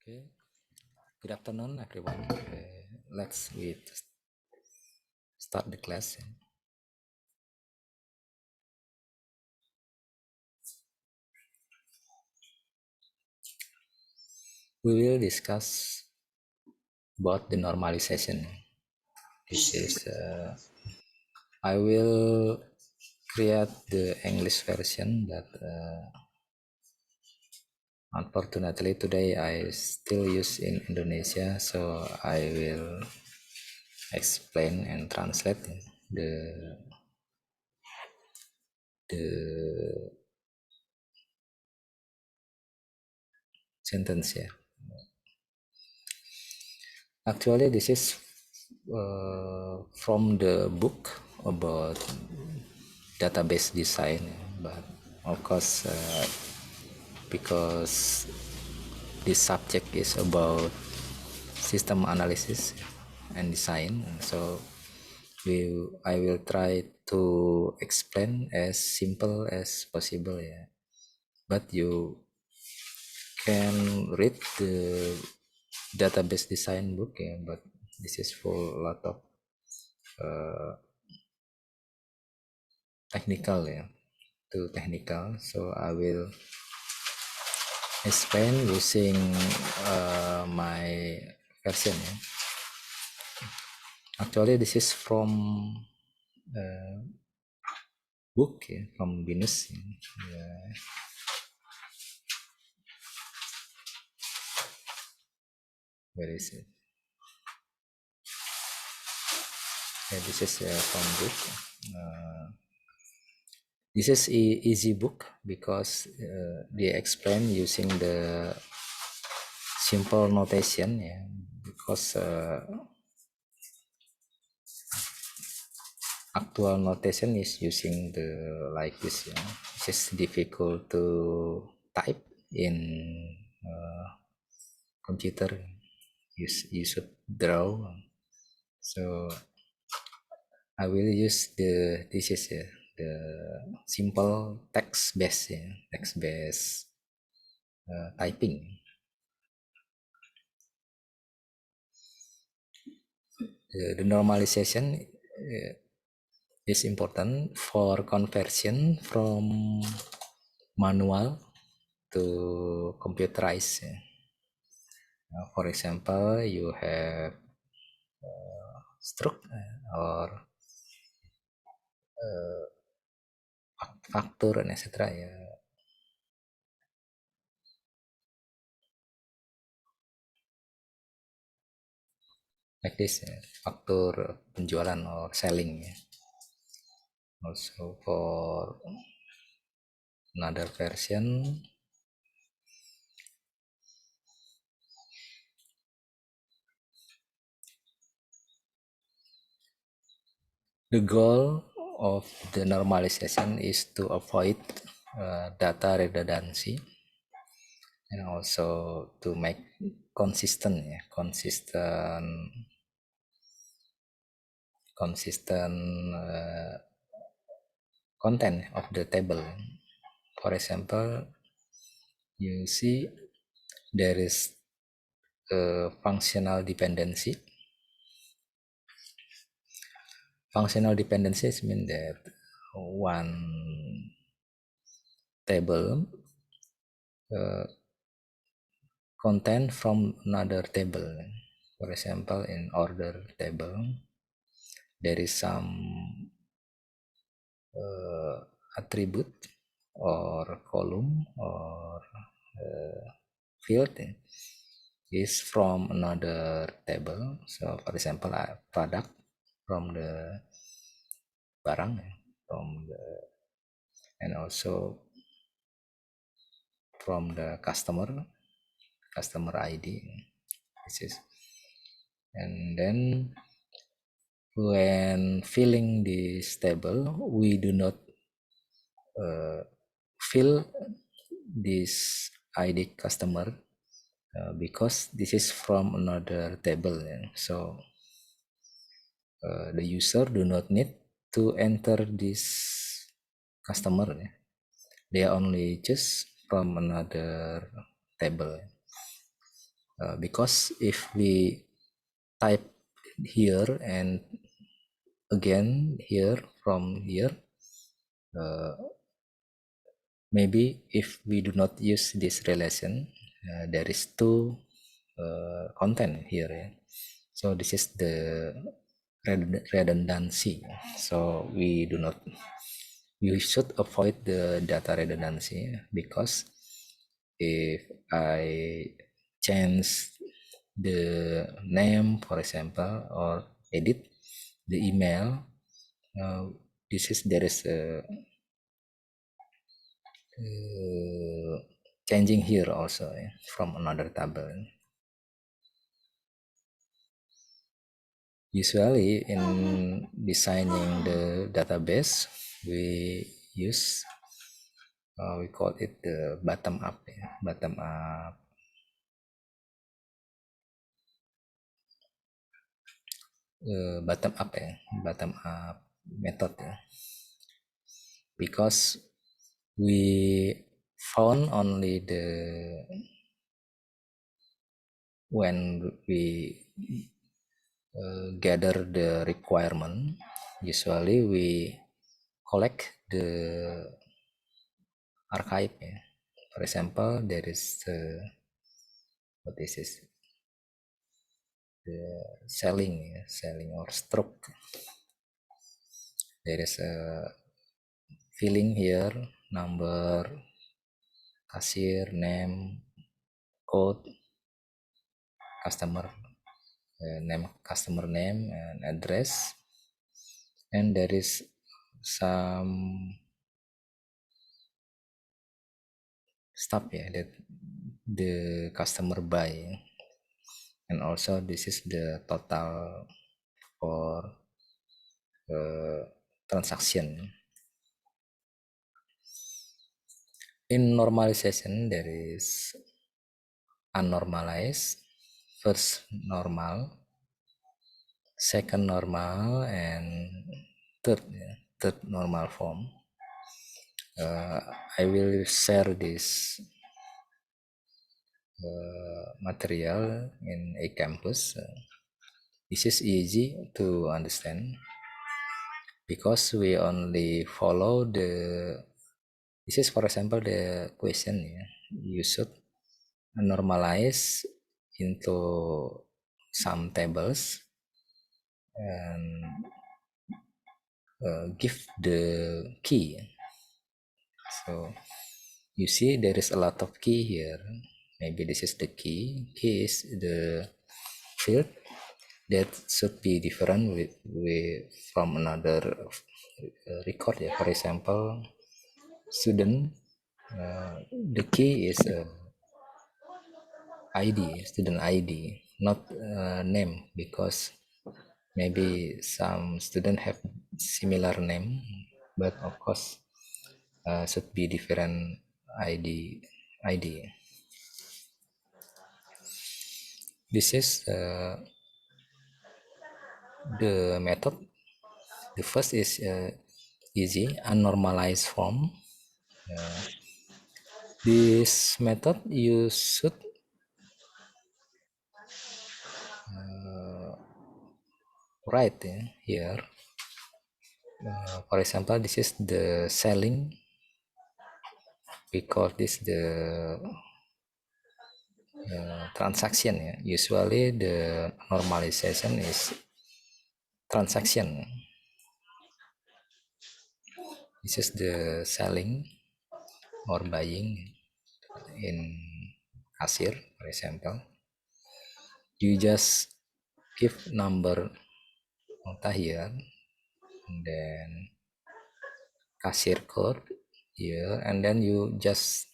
Okay, good afternoon, everyone. Let's start the class. We will discuss about the normalization. This is I will create the English version, but unfortunately today I still use in Indonesia, so I will explain and translate the sentence. Yeah. Actually, this is from the book about database design, but of course, because this subject is about system analysis and design, so I will try to explain as simple as possible. Yeah, but you can read the database design book. Yeah, but this is for a lot of uh, technical. Yeah, too technical, so I will explain using my version. Yeah. Actually, this is from uh, book, yeah, from Venus. Yeah. Where is it? Yeah, this is from book. Uh, this is easy book because they explain using the simple notation. Yeah, because actual notation is using the like this. Yeah. It's just difficult to type in computer. You should draw. So I will use this is the simple text based, text based typing. The normalization is important for conversion from manual to computerized. For example, you have struct or factor and etc. Ya. Like this, faktur penjualan or selling. Ya. Also for another version, the goal of the normalization is to avoid data redundancy and also to make consistent, consistent content of the table. For example, you see there is a functional dependency. Functional dependencies mean that one table content from another table. For example, in order table, there is some attribute or column or field is from another table. So, for example, product from the barang, from the and also from the customer ID. This is, and then when filling this table, we do not fill this ID customer because this is from another table. So the user do not need to enter this customer. They only choose from another table. because if we type here and again here from here, maybe if we do not use this relation, there is two content here, yeah? So this is the redundancy. So we should avoid the data redundancy, because if I change the name, for example, or edit the email, there is a changing here also, yeah, from another table. Usually in designing the database, we use we call it the bottom up, yeah, bottom up method, yeah. Because we found only when we gather the requirement, usually we collect the archive, yeah. For example, there is what is this, the selling or stroke. There is a filling here, number, cashier, name, code, customer name, customer name and address, and there is some stuff, yeah, that the customer buy, and also this is the total for transaction. In normalization, there is unnormalized, first normal, second normal, and third normal form. I will share this material in a campus. This is easy to understand because we only follow this is, for example, the question, yeah. You should normalize into some tables and give the key. So you see there is a lot of key here. Maybe this is the key. Key is the field that should be different with from another record. Yeah. For example, student. The key is ID, student ID, not name, because maybe some student have similar name, but of course should be different ID. This is the method. The first is easy, unnormalized form. This method you should write here. For example, this is the selling. We call this the transaction. Yeah. Usually the normalization is transaction. This is the selling or buying in cashier, for example. You just give number nota here, and then cashier code here, and then you just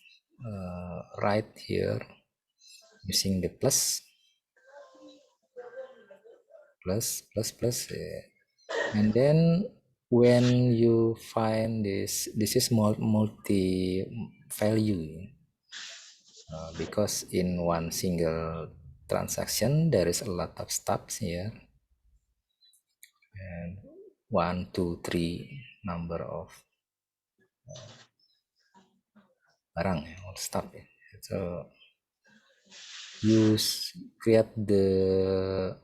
write here using the plus, and then when you find this is multi value, because in one single transaction there is a lot of steps here, and 1 2 3 number of barang or stuff. So you create the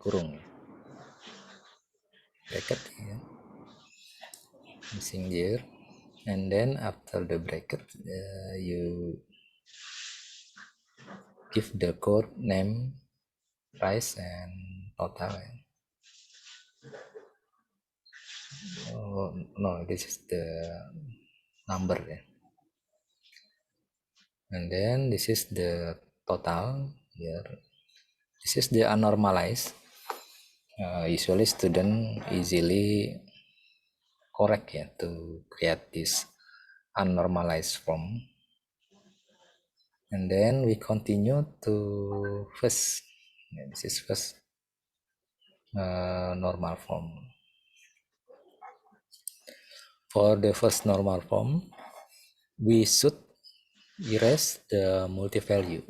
kurung ya, bracket ya, using there, and then after the bracket you give the code name, price, and total. Oh, no, this is the number ya. And then this is the total here. This is the unnormalized. Usually student easily correct ya to create this unnormalized form. And then we continue to first. This is first normal form. For the first normal form, we should erase the multi-value.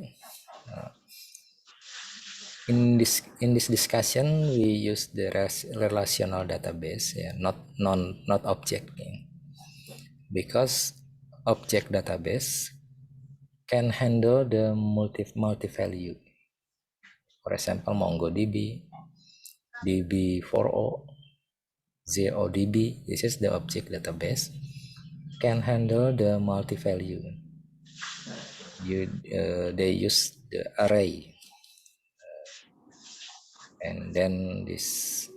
In this discussion, we use the relational database, not object, because object database can handle the multi-value. For example, MongoDB, DB4O, ZODB. This is the object database can handle the multi-value. They use the array, and then this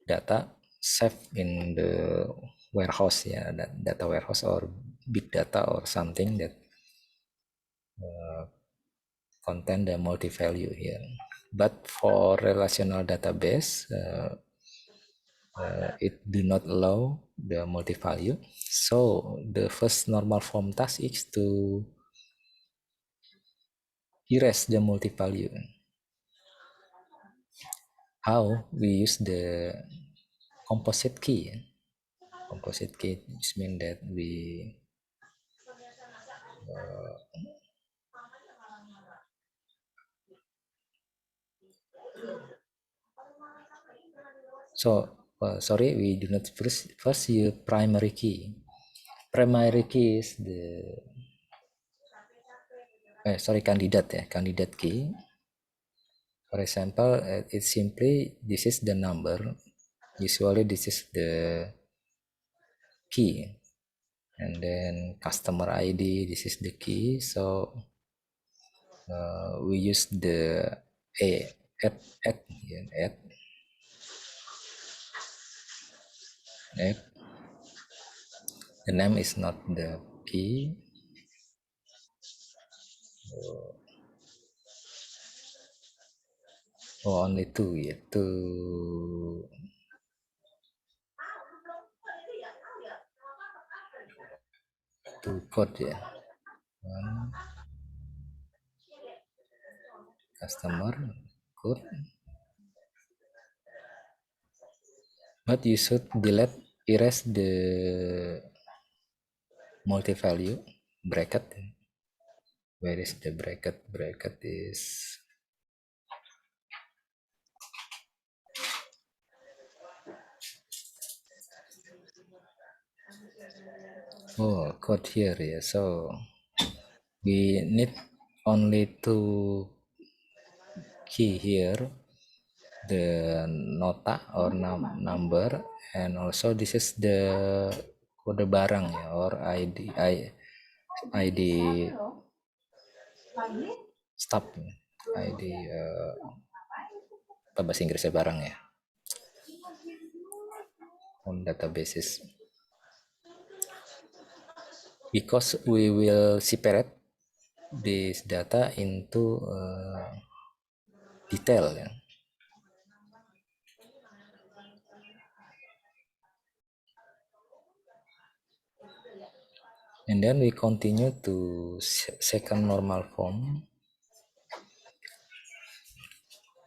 data saved in the warehouse, data warehouse or big data or something that contain the multi-value here. But for relational database, it do not allow the multi-value. So the first normal form task is to erase the multi-value. How? We use the composite key. Composite key means that we sorry, we do not first use primary key. Primary key is the candidate key. For example, it's simply this is the number. Usually this is the key, and then customer ID. This is the key. So we use the add. The name is not the key. Only two, two code, one customer code, but you should erase the multi-value bracket. Where is the bracket? Bracket is code here, so we need only two key here, the nota or number, and also this is the kode barang or ID stop, ID apa bahasa Inggrisnya barang ya, on databases, because we will separate this data into detail. And then we continue to second normal form.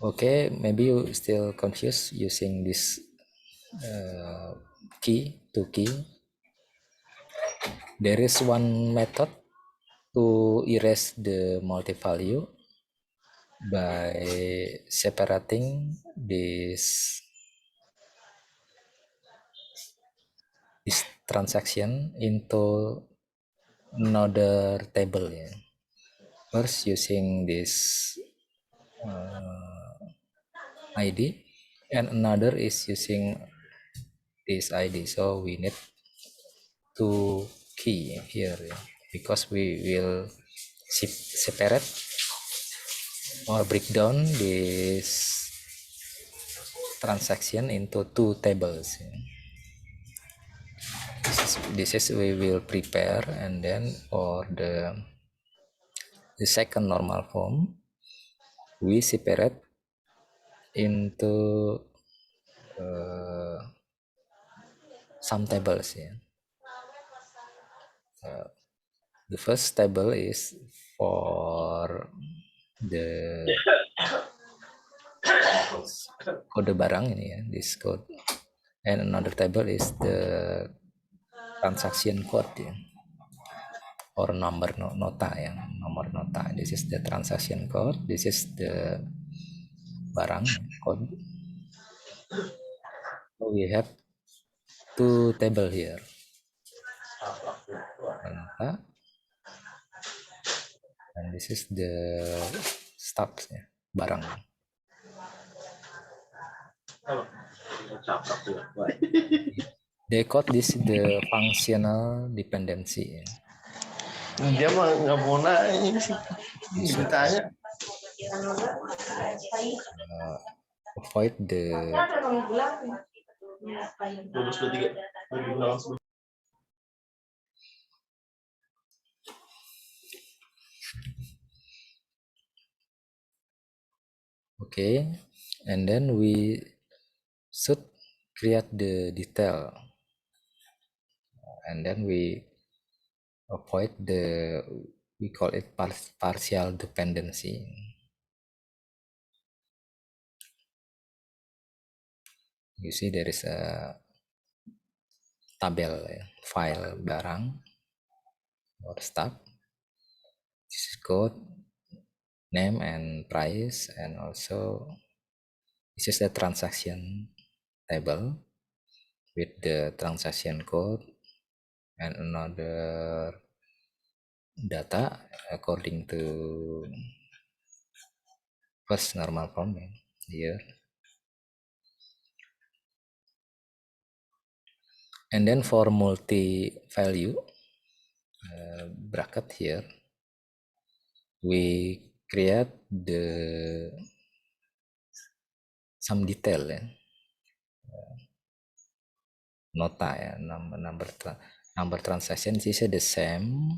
Okay, maybe you still confused using this two key. There is one method to erase the multi-value by separating this transaction into another table. Yeah. First, using this ID, and another is using this ID. So we need two key here, yeah, because we will separate or break down this transaction into two tables. Yeah. This is we will prepare, and then for the second normal form we separate into some tables. Yeah. The first table is for the kode barang ini ya, this code, and another table is the transaction code ya, or number nota ya, nomor nota. This is the transaction code, this is the barang code. So we have two table here, nota, and this is the stocks ya, barang. They call this the functional dependency. Dia mah nggak mau nanya sih, ditanya. Avoid the okay, and then we should create the detail, and then we avoid the, we call it partial dependency. You see there is a tabel file barang or stuff. This is code, name and price, and also this is the transaction table with the transaction code and another data according to first normal form here. And then for multi-value bracket here, we create the some detail ya, nota ya, number transaction is the same,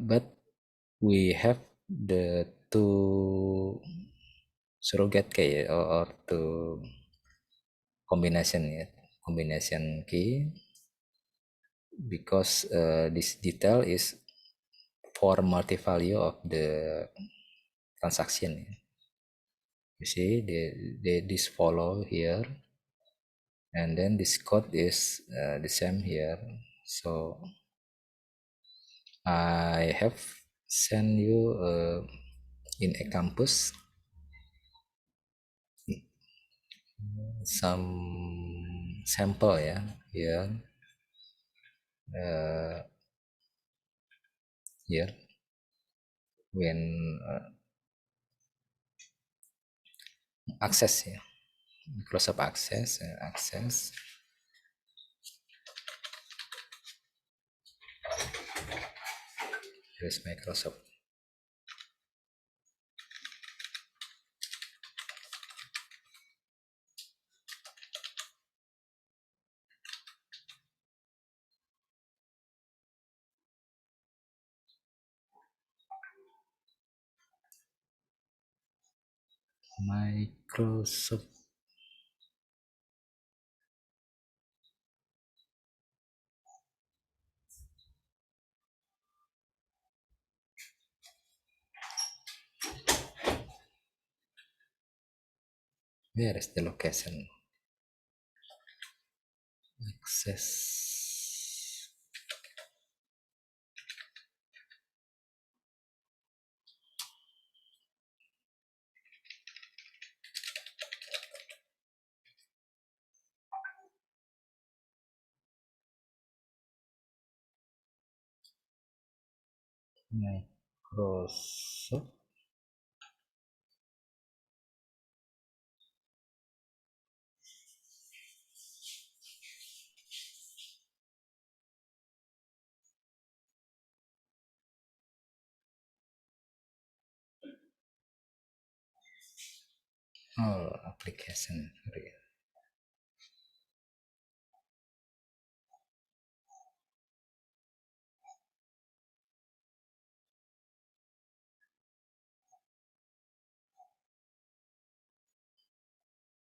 but we have the two surrogate key or two combination key, because this detail is for multi-value of the transaction. You see this follow here, and then this code is the same here. So I have sent you in a campus some sample ya here, here when access ya, Microsoft Access, here's Microsoft. Microsoft. Where is the location? Access. Microsoft. Application. I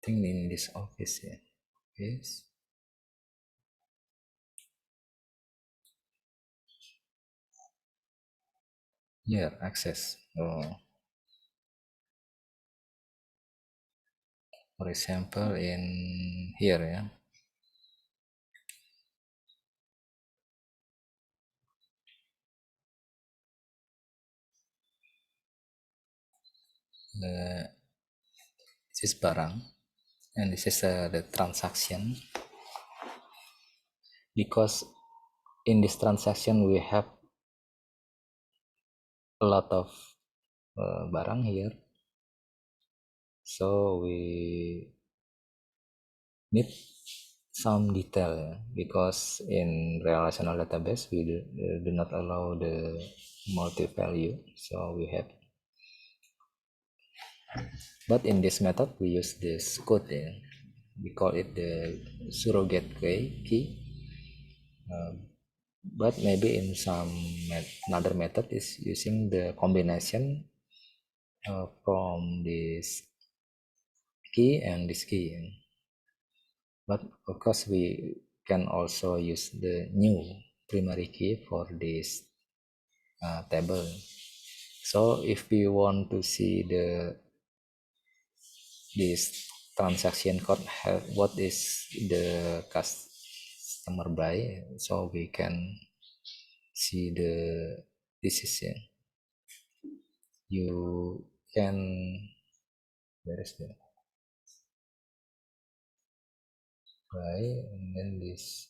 think in this office, yeah. Yes. Yeah, access. For example, in here, yeah, the this is barang, and this is the transaction. Because in this transaction we have a lot of barang here, so we need some detail, yeah, because in relational database we do not allow the multi-value, so we have. But in this method we use this code, yeah. We call it the surrogate key. But maybe in some another method is using the combination from this key and this key. But of course we can also use the new primary key for this table. So if we want to see this transaction code, what is the customer buy, so we can see the decision. You can, where is the buy, and then this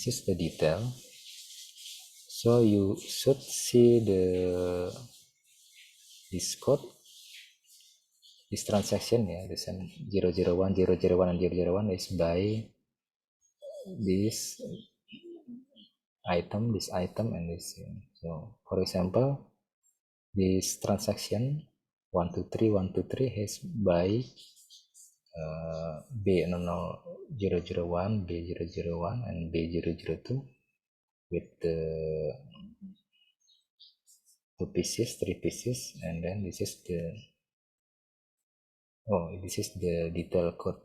is the detail. So you should see this code, this transaction, yeah, this 001, 001, and 001 is by this item, and this. So for example, this transaction 123 has by B001, B001, and B002 with the 2 pieces, 3 pieces, and then this is the detail code.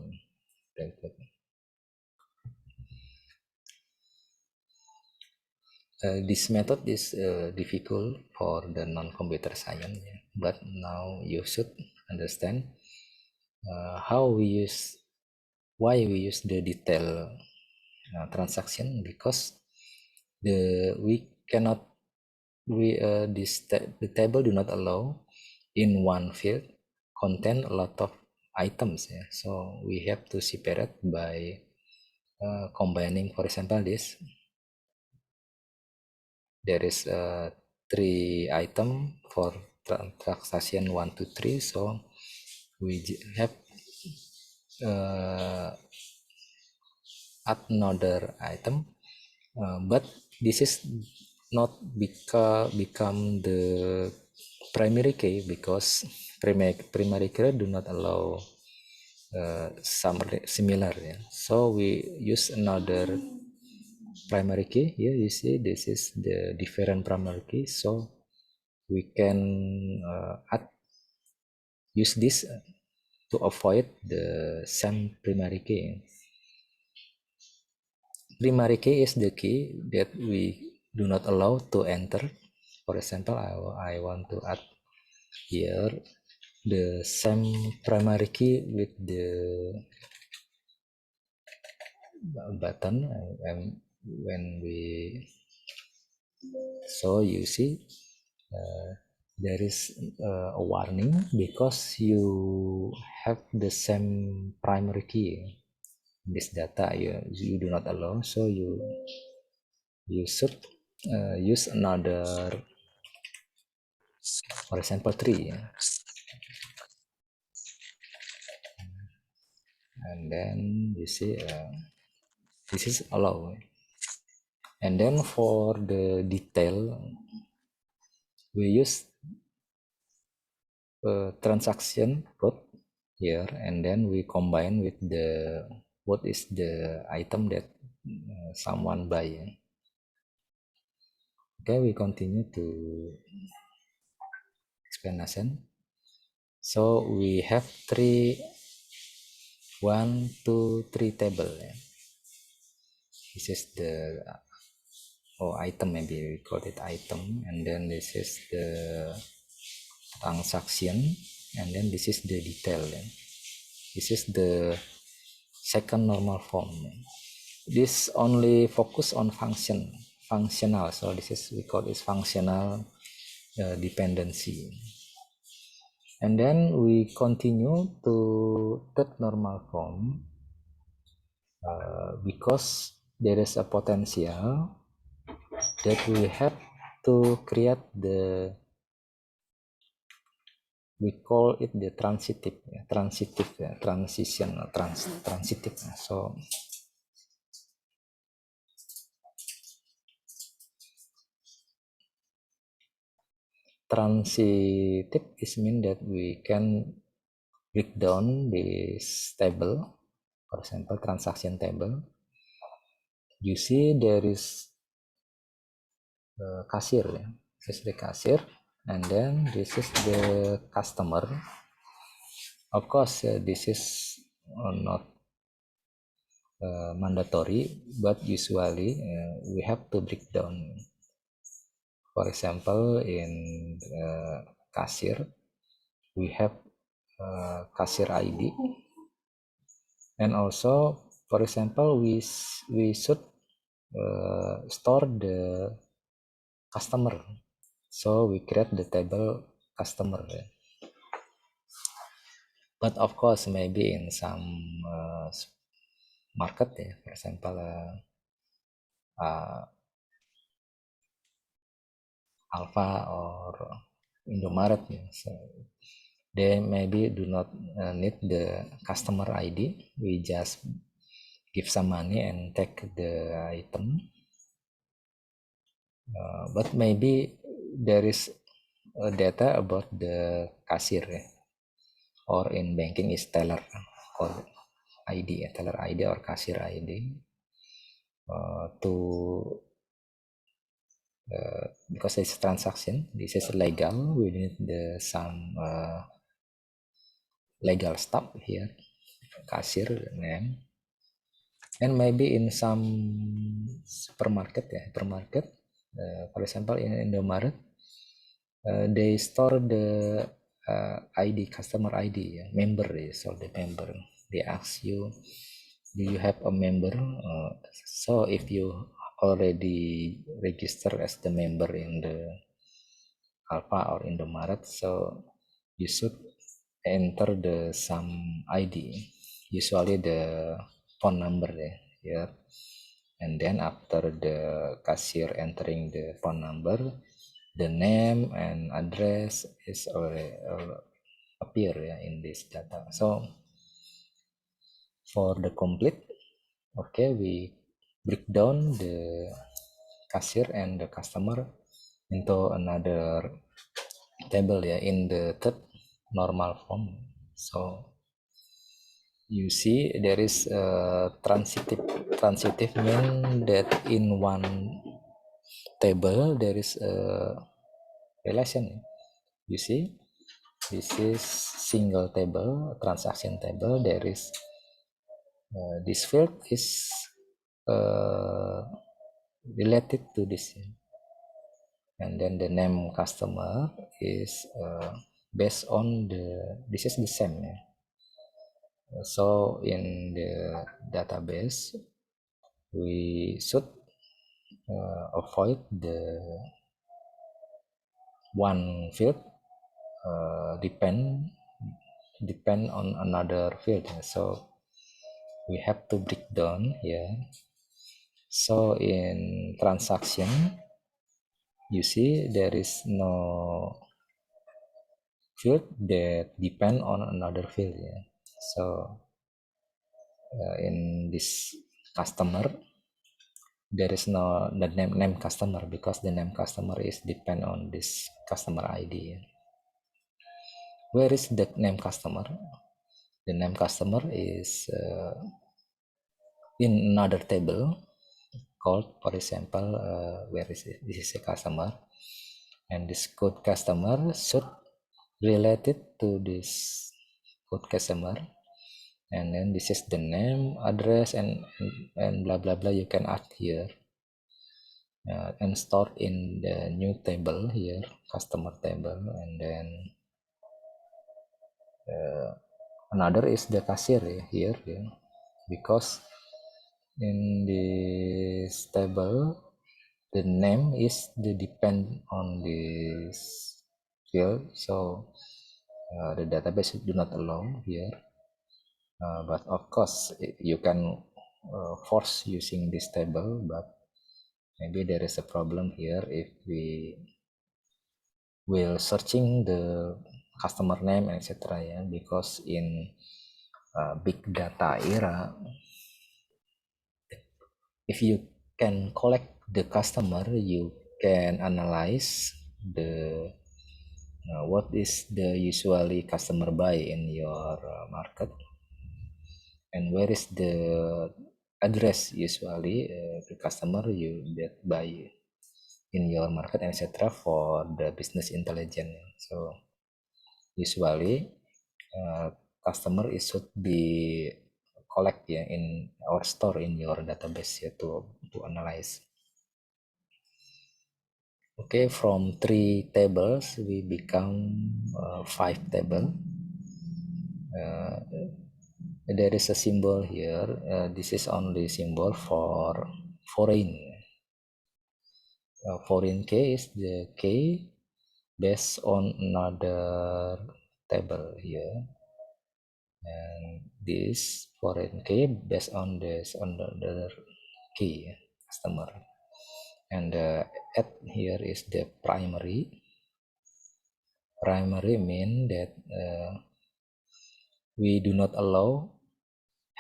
This method is difficult for the non-computer science, yeah. But now you should understand why we use the detail transaction, because we cannot the table do not allow in one field contain a lot of items, yeah. So we have to separate by combining. For example, there is 3 item for transaction 1 to 3, so we have add another item, but this is not become the primary key, because primary key do not allow some similar, yeah. So we use another primary key. Here you see this is the different primary key, so we can use this to avoid the same primary key. Primary key is the key that we do not allow to enter. For example, I want to add here the same primary key with the button, and when we, so you see there is a warning because you have the same primary key in this data you do not allow, so you should use another, for example, tree, and then you see this is allow. And then for the detail, we use transaction code here, and then we combine with the what is the item that someone buy. Okay, we continue to explanation. So we have three, 1, 2, 3 table. This is the item, maybe we call it item, and then this is the transaction, and then this is the detail. This is the second normal form. This only focus on functional, so this is we call this functional dependency. And then we continue to third normal form because there is a potential that we have to create the, we call it the transitive transitive. So transitive is mean that we can break down this table, for example transaction table. You see there is cashier, this is the cashier, and then this is the customer. Of course this is not mandatory, but usually we have to break down. For example, in cashier, we have cashier ID, and also, for example, we should store the customer, so we create the table customer. But of course, maybe in some market, for example, Alpha or Indomaret, so they maybe do not need the customer ID. We just give some money and take the item. But maybe there is data about the cashier, or in banking is teller or ID, teller ID or cashier ID. To because it's transaction, this is legal, we need some legal stuff here, cashier name. And maybe in some supermarket, for example in Indomaret, they store the ID, customer ID, member, so the member, they ask you, do you have a member? So if you already register as the member in the Alpha or Indomaret, so you should enter the some ID, usually the phone number here, and then after the cashier entering the phone number, the name and address is already appear in this data. So for the complete, okay, we break down the cashier and the customer into another table in the third normal form. So you see there is a transitive mean that in one table there is a relation. You see this is single table, transaction table, there is this field is related to this, and then the name customer is based on this is the same. So in the database we should avoid one field depend on another field. So we have to break down here. So in transaction, you see there is no field that depend on another field. Yeah. So in this customer, there is no the name customer, because the name customer is depend on this customer ID. Yeah. Where is the name customer? The name customer is in another table called, for example, where is it? This is a customer, and this code customer should related to this code customer, and then this is the name, address, and blah blah blah. You can add here and store in the new table here, customer table, and then another is the cashier here, yeah, because in this table the name is the depend on this field, so the database do not allow here, but of course you can force using this table, but maybe there is a problem here if we will searching the customer name, etc. Yeah, because in big data era, if you can collect the customer, you can analyze the what is the usually customer buy in your market, and where is the address usually the customer you that buy in your market, etc. for the business intelligence. So usually customer is should be collect in our store in your database to analyze. Okay, from 3 tables we become 5 table. There is a symbol here. This is only symbol for foreign. Foreign key is the key based on another table here, and this foreign key based on this another key customer, and at here is the primary. Primary mean that we do not allow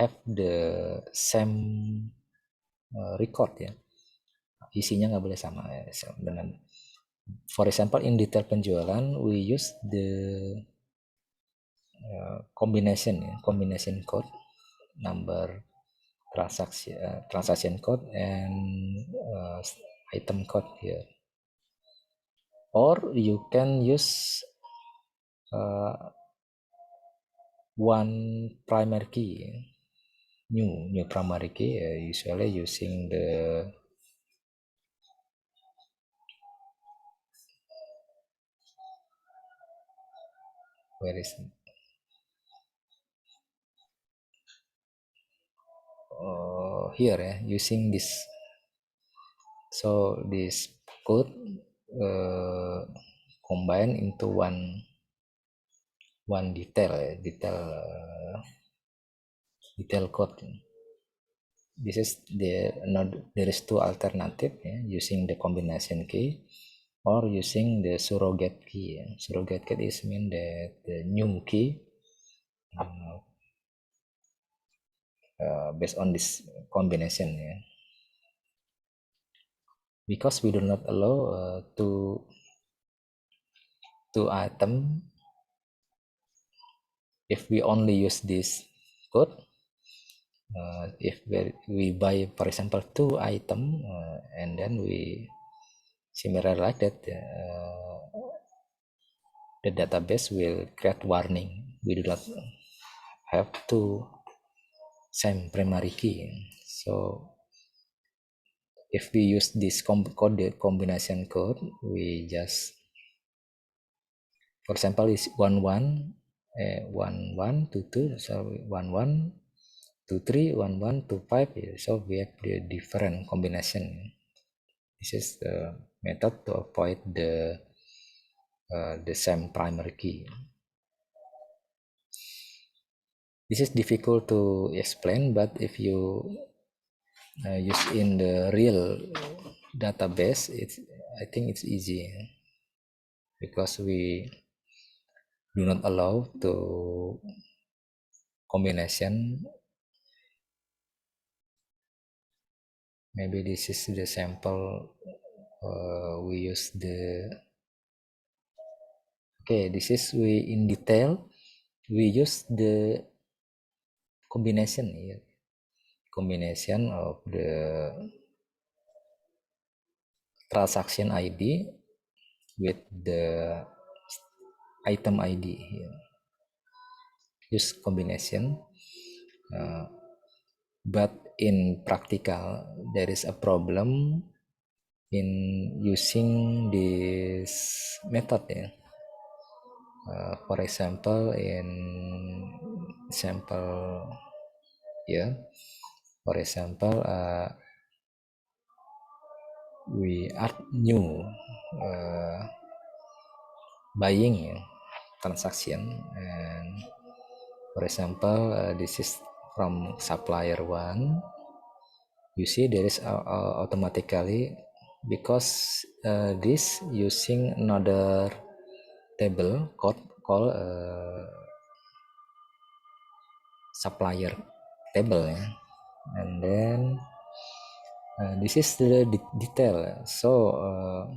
have the same record ya, isinya nggak boleh sama dengan, for example in detail penjualan we use the combination code, number transaction code, and item code here, or you can use one primary key, new primary key, usually using the where is here using this. So this code combine into one detail code. This is there is two alternative using the combination key or using the surrogate key. Surrogate key is mean that the new key based on this combination because we do not allow two item. If we only use this code, if we buy, for example, 2 item and then we similar like that, the database will create warning. We do not have to same primary key. So if we use this combination code, we just, for example, is 1122, so 1123, 1125. So we have the different combination. This is the method to avoid the the same primary key. This is difficult to explain, but if you use in the real database, I think it's easy, because we do not allow to combination. Maybe this is the sample. We use the this is we in detail we use the combination here, combination of the transaction ID with the item ID here. Use combination, but in practical there is a problem in using this method, yeah. For example, in sample here, for example, we add new buying transaction, and for example, this is from supplier 1. You see there is automatically, because this using another table called supplier table, yeah. And then this is the detail, so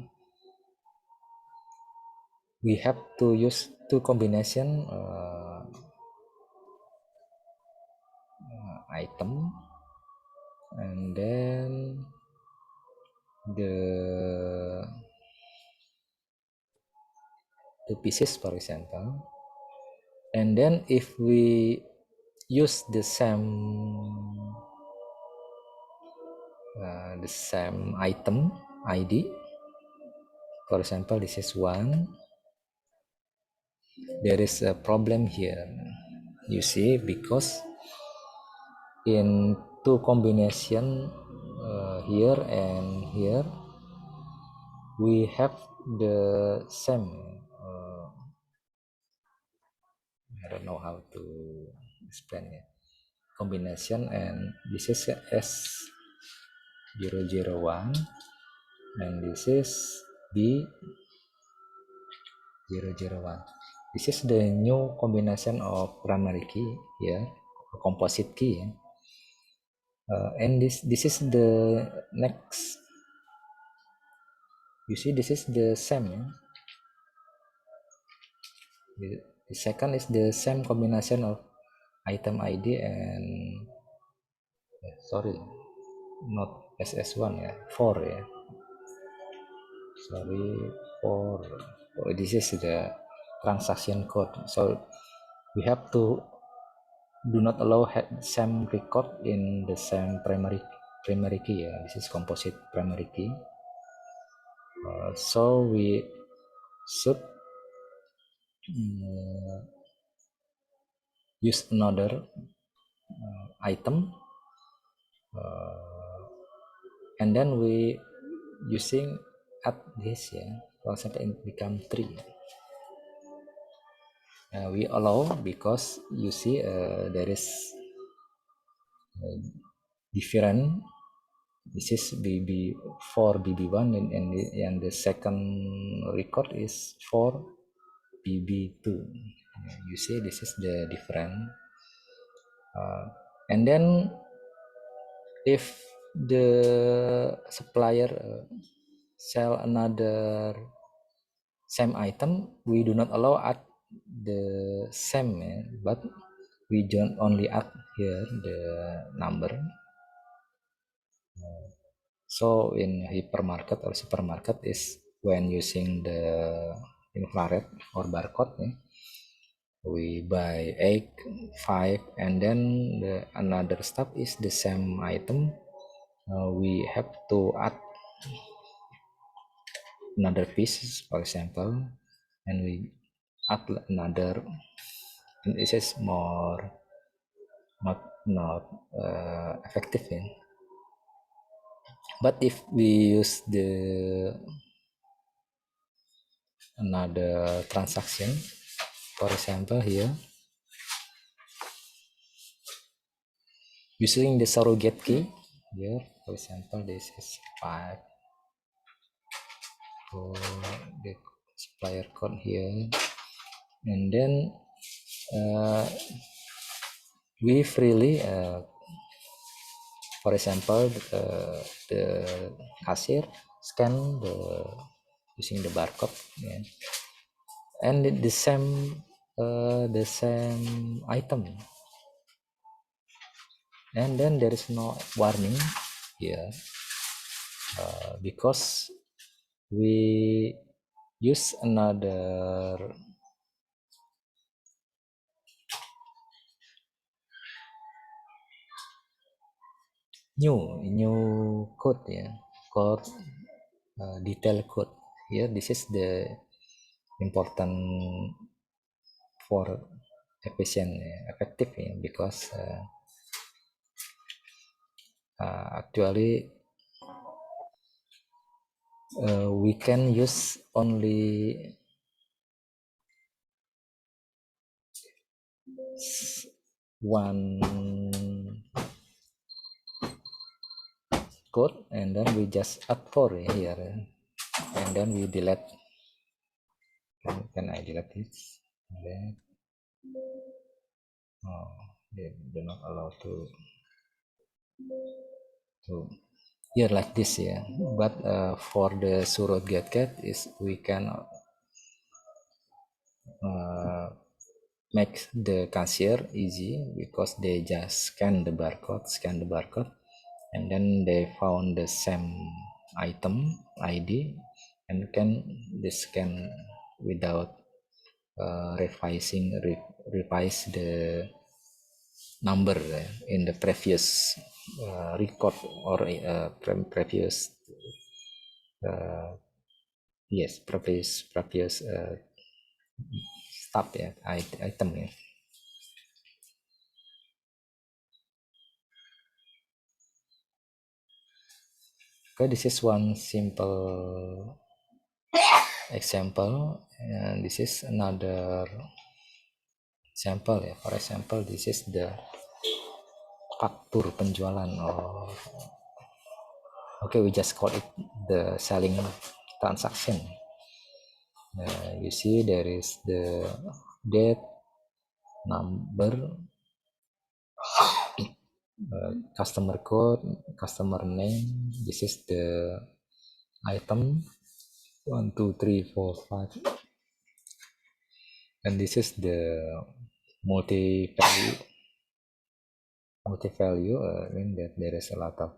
we have to use two combination item, and then the pieces, for example. And then if we use the same item ID, for example, this is 1, there is a problem here, you see, because in two combination here and here we have the same I don't know how to explain it, combination, and this is S001 and this is B001. This is the new combination of primary key here, composite key, and this is the next. You see, this is the same. The second is the same combination of item ID and sorry, not SS1, yeah, 4, yeah. Sorry, 4. Oh, this is the transaction code. So we have to do not allow same record in the same primary key, yeah. This is composite primary key. So we should use another item, and then we using add this, yeah. For example, it become 3. We allow because you see there is different. This is BB4 BB1 and the second record is for BB2. You see this is the different, and then if the supplier sell another same item, we do not allow add the same, but we don't only add here the number. So in hypermarket or supermarket is when using the infrared or barcode, we buy egg 5, and then another stuff is the same item. We have to add another piece, for example, and we add another. And this is more not effective, but if we use the another transaction. For example, here using the surrogate key. Here, for example, this is 5 for the supplier code here, and then we freely, for example, the cashier scan using the barcode, yeah, and the same item, and then there is no warning here because we use another new code, yeah, code detail code here. This is the important for efficient, effective, because actually we can use only one code, and then we just add 4 here, and then we delete. Can I delete it? Delete. Oh, they're not allowed to here like this, yeah. But for the surrogate cat is we can make the cashier easy because they just scan the barcode, and then they found the same item ID, and can they scan without revise the number in the previous record or previous yes, previous stuff, ya, item, ya. Okay, this is one simple example, and this is another example, ya. For example, this is the faktur penjualan, or okay, we just call it the selling transaction. You see there is the date, number, customer code, customer name. This is the item 1 2 3 4 5, and this is the multi value. I mean that there is a lot of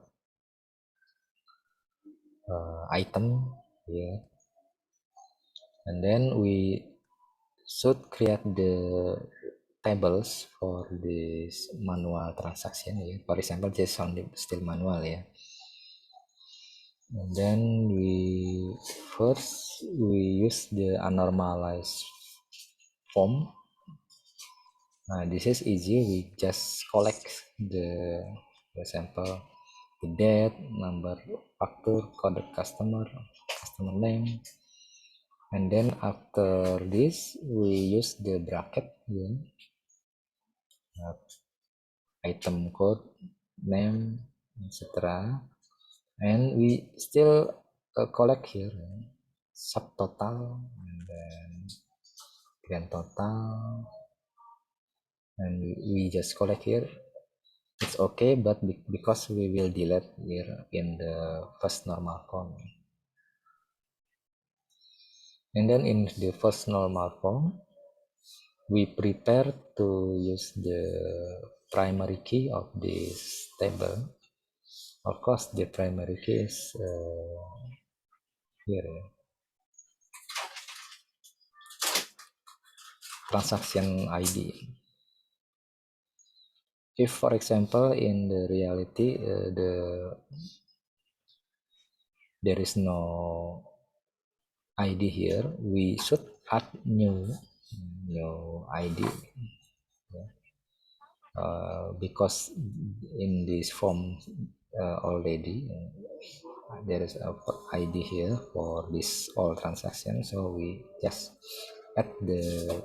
item here, and then we should create the tables for this manual transaction, yeah. For example, just only still manual, yeah. And then we use the unnormalized form. This is easy. We just collect the, for example, the date, number, factor, code customer name, and then after this we use the bracket here, item code, name, etc. And we still collect here subtotal, and then grand total, and we just collect here. It's okay, but because we will delete here in the first normal form, and then in the first normal form we prepare to use the primary key of this table. Of course, the primary key is here, transaction ID. If, for example, in the reality there is no ID here, we should add new ID, because in this form already there is a ID here for this all transaction, so we just add the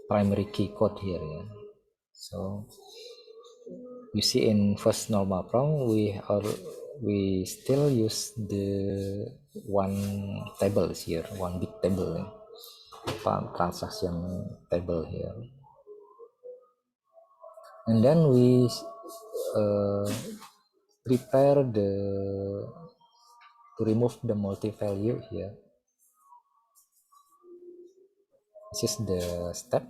primary key code here. So you see in first normal form we still use the one tables here, one big table, transaction table here, and then we prepare to remove the multi-value here. This is the step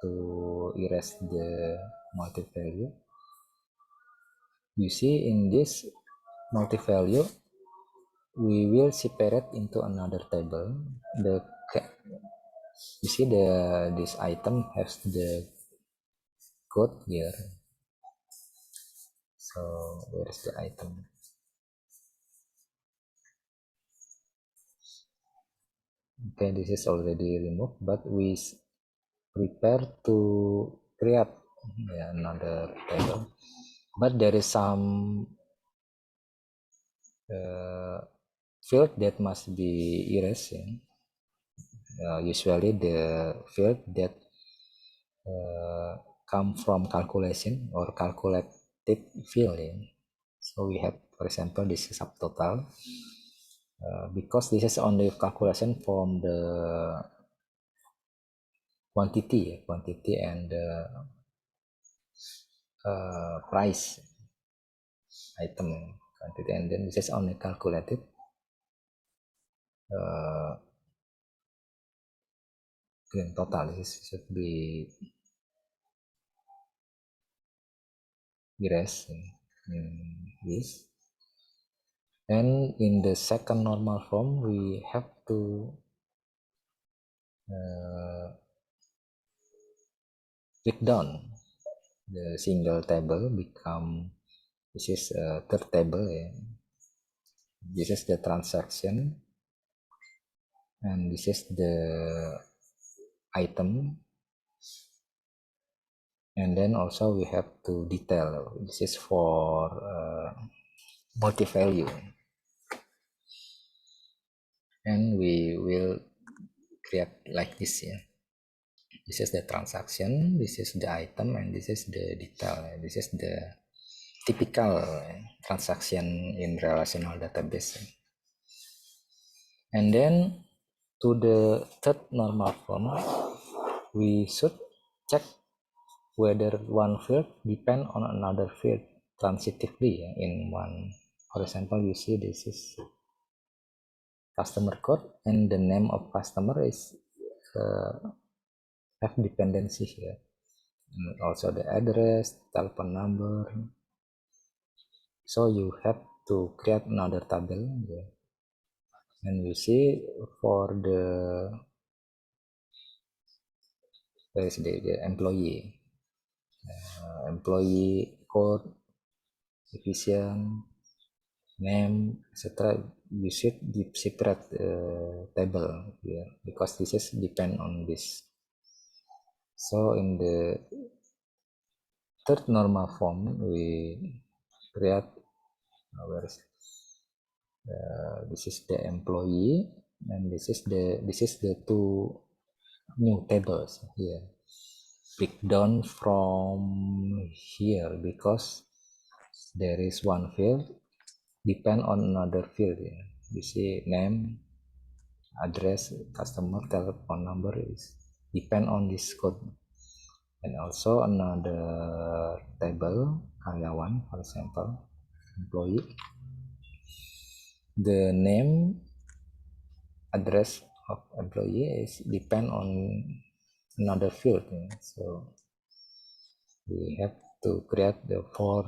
to erase the multi-value. You see in this multi-value we will separate into another table. You see this item has the code here. So where is the item? Okay, this is already removed, but we prepare to create another table, but there is some field that must be erased. Usually the field that come from calculation or calculated field. So we have, for example, this is subtotal, because this is only calculation from the quantity and price item quantity, and then this is only calculated total. This should be erased in this. And in the second normal form we have to break down the single table become, this is a third table. This is the transaction and this is the item, and then also we have to detail, this is for multi-value, and we will create like this. This is the transaction, this is the item, and this is the detail. This is the typical transaction in relational database. And then to the third normal form, we should check whether one field depend on another field transitively in one. For example, you see this is customer code and the name of customer is have dependency here, and also the address, telephone number. So you have to create another table here. And you see for the employee code, division, name, etc. You should separate table here because this is depend on this. So in the third normal form we create this is the employee and this is the two new tables here. Breakdown from here because there is one field depend on another field. You see name, address, customer, telephone number is depend on this code, and also another table karyawan, for example employee, the name, address of employee is depend on another field. So we have to create the four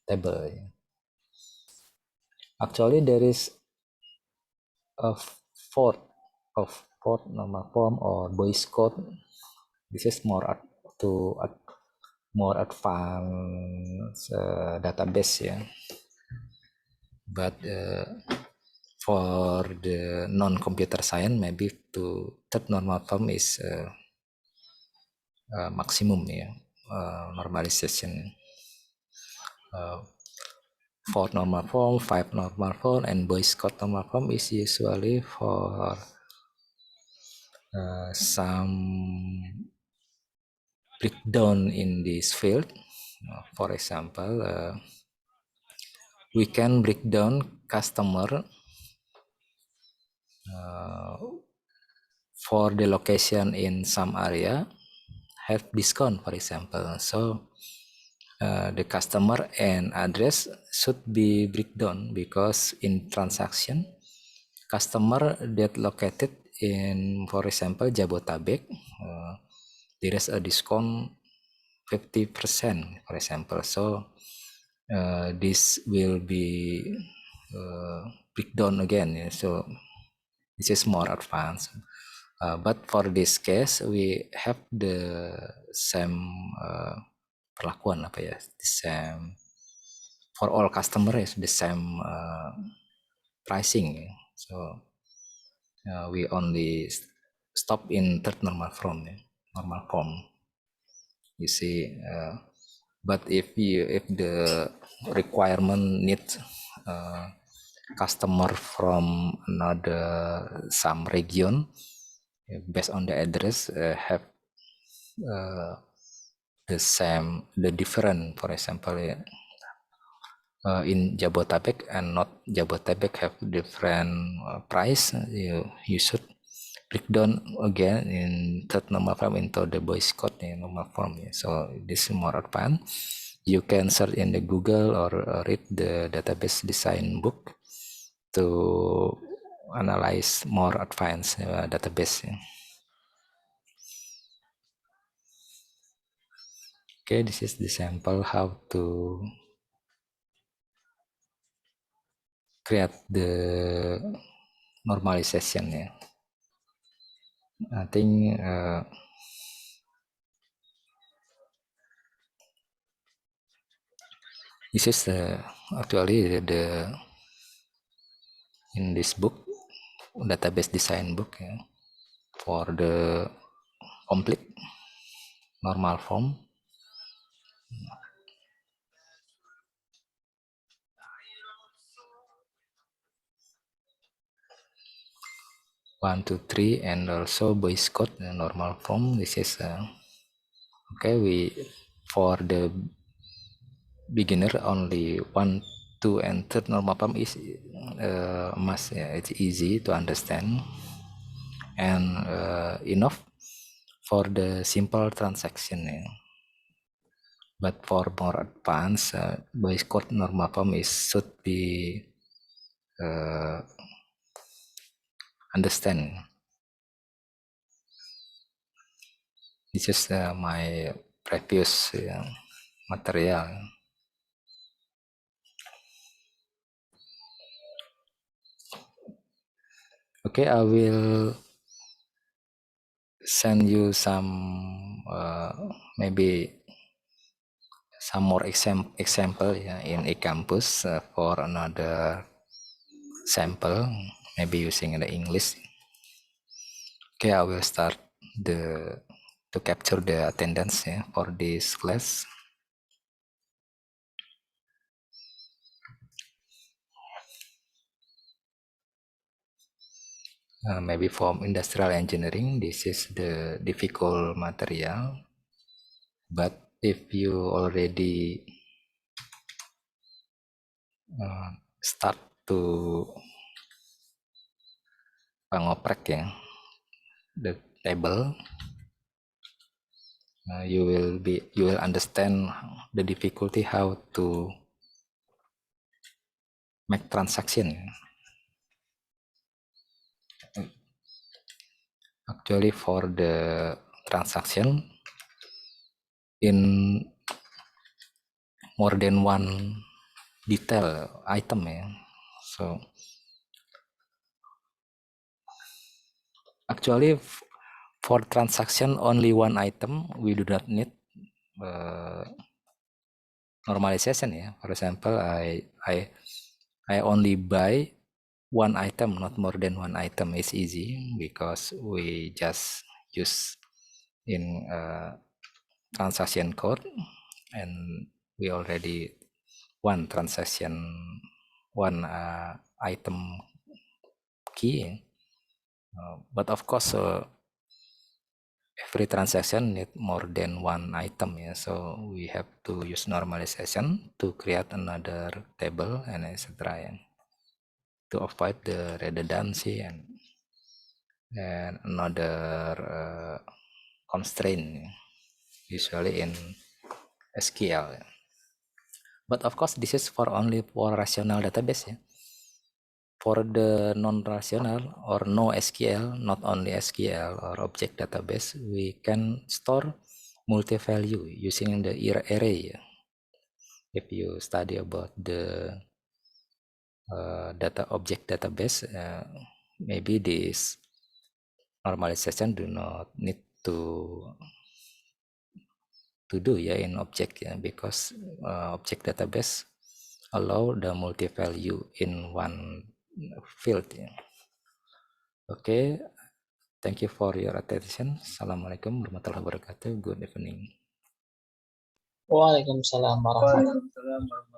table. Actually there is a fourth normal form or Boyce code. This is more more advanced database, but for the non-computer science maybe to third normal form is maximum normalization. 4 normal form, 5 normal form, and Boyce Codd normal form is usually for some breakdown in this field. For example, we can break down customer for the location in some area have discount, for example. So the customer and address should be breakdown because in transaction customer that located in, for example, Jabotabek, there is a discount 50%, for example. So this will be breakdown again. Yeah. So this is more advanced. But for this case, we have the same perlakuan apa ya, the same for all customers, the same pricing. So we only stop in third normal form, normal form. You see, but if the requirement needs customer from another some region based on the address have the different, for example, in Jabotabek and not Jabotabek have different price. You should break down again in third normal form into the Boyce Codd normal form. So this is more advanced. You can search in the Google or read the database design book to analyze more advanced database. Okay, this is the sample how to create the normalization. I think this is actually the in this book, database design book, for the complete normal form. One, two, three, and also Boyce Codd normal form. This is okay. We for the beginner only 1, 2, and third normal form is must. It's easy to understand and enough for the simple transaction. But for more advanced, Boyce Codd normal form should be understand. This is my previous material. Okay, I will send you some maybe some more example in eCampus for another sample, maybe using the English. Okay, I will start to capture the attendance for this class. Maybe from industrial engineering, this is the difficult material. But if you already start to ngoprek the table, you will understand the difficulty how to make transaction. Actually, for the transaction in more than one detail item. So actually for transaction only one item, we do not need normalization. For example, I only buy one item, not more than one item. Is easy because we just use in transaction code and we already one transaction, one item key. But of course, every transaction need more than one item, yeah. So we have to use normalization to create another table and etc. Yeah, to avoid the redundancy and another constraint, usually in SQL. Yeah. But of course, this is for only for rational database. Yeah. For the non-rational or no SQL, not only SQL or object database, we can store multi-value using the array. If you study about the data object database, maybe this normalization do not need to do ya in object, ya, because object database allow the multi-value in one field. Ya. Okay, thank you for your attention. Assalamualaikum warahmatullahi wabarakatuh. Good evening. Waalaikumsalam warahmatullahi wabarakatuh.